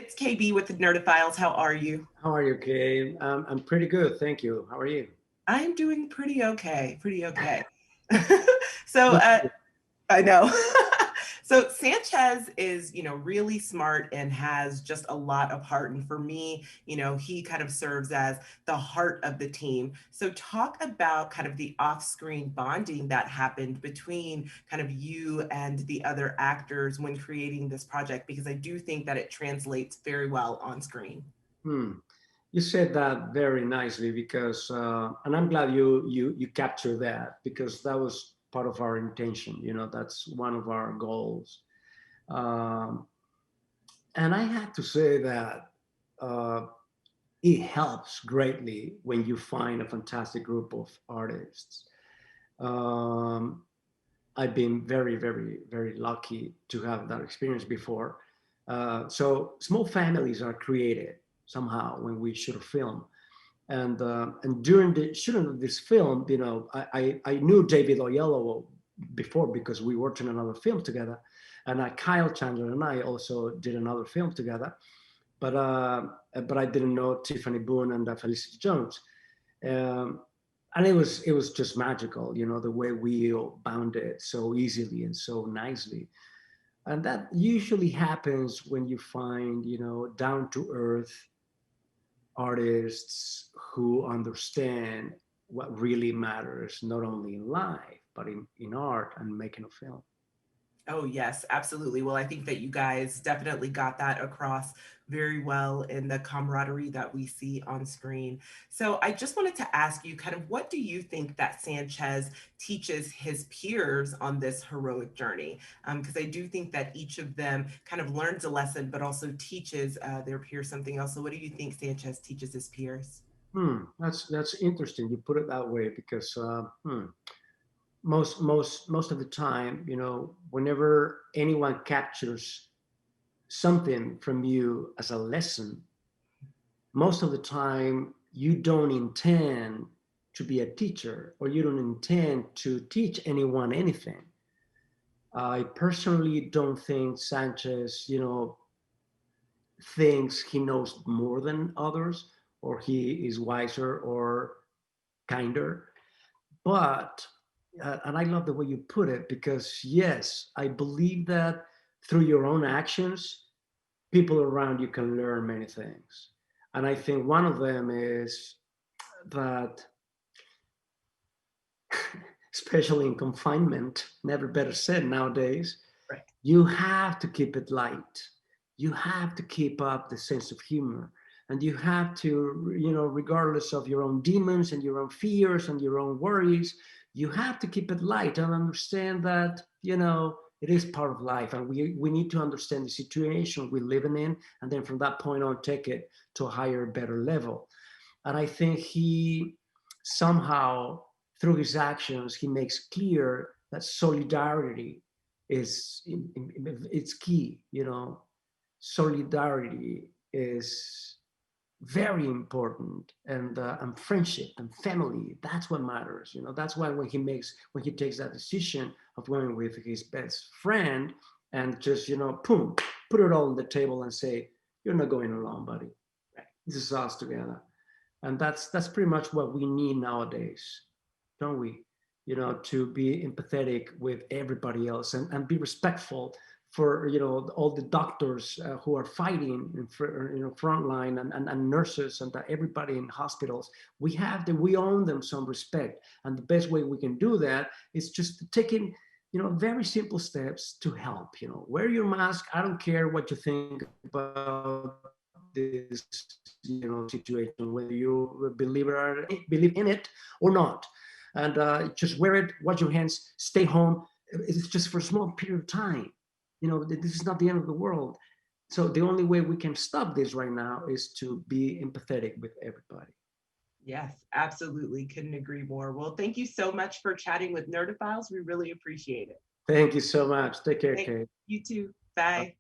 it's KB with the Nerdophiles. How are you? How are you, Kay? I'm pretty good, thank you. How are you? I'm doing pretty okay, pretty okay. so Good. I know. So Sanchez is, really smart and has just a lot of heart. And for me, he kind of serves as the heart of the team. So talk about kind of the off-screen bonding that happened between kind of you and the other actors when creating this project, because I do think that it translates very well on screen. Hmm. You said that very nicely because, and I'm glad you captured that because that was part of our intention. That's one of our goals. Um, and I have to say that uh, it helps greatly when you find a fantastic group of artists. Um, I've been very, very, very lucky to have that experience before. So small families are created somehow when we shoot a film. And during the shooting of this film, I knew David Oyelowo before because we worked in another film together, and Kyle Chandler and I also did another film together. But I didn't know Tiffany Boone and Felicity Jones. Um, and it was just magical, the way we bounded so easily and so nicely. And that usually happens when you find, down to earth artists who understand what really matters, not only in life, but in art and making a film. Oh, yes, absolutely. Well, I think that you guys definitely got that across very well in the camaraderie that we see on screen. So I just wanted to ask you kind of what do you think that Sanchez teaches his peers on this heroic journey? Because I do think that each of them kind of learns a lesson, but also teaches their peers something else. So what do you think Sanchez teaches his peers? That's interesting. You put it that way because most of the time, whenever anyone captures something from you as a lesson, most of the time you don't intend to be a teacher or you don't intend to teach anyone anything. I personally don't think Sanchez, thinks he knows more than others or he is wiser or kinder. But, and I love the way you put it because, yes, I believe that through your own actions, people around you can learn many things. And I think one of them is that, especially in confinement, never better said nowadays, Right. you have to keep it light. You have to keep up the sense of humor. And you have to, regardless of your own demons and your own fears and your own worries, you have to keep it light and understand that, it is part of life. And we need to understand the situation we're living in. And then from that point on, take it to a higher, better level. And I think he somehow, through his actions, he makes clear that solidarity is it's key. Solidarity is very important, and friendship and family. That's what matters. That's why when he takes that decision of going with his best friend and just boom, put it all on the table and say, "You're not going alone, buddy. This is us together." And that's pretty much what we need nowadays, don't we? To be empathetic with everybody else and be respectful for all the doctors who are fighting in front line and nurses and everybody in hospitals. We own them some respect, and the best way we can do that is just taking very simple steps to help. Wear your mask. I don't care what you think about this situation, whether you believe in it or not, and just wear it, wash your hands, stay home. It's just for a small period of time. This is not the end of the world. So the only way we can stop this right now is to be empathetic with everybody. Yes, absolutely. Couldn't agree more. Well, thank you so much for chatting with Nerdophiles. We really appreciate it. Thank you so much. Take care, Thank Kate. you too. Bye.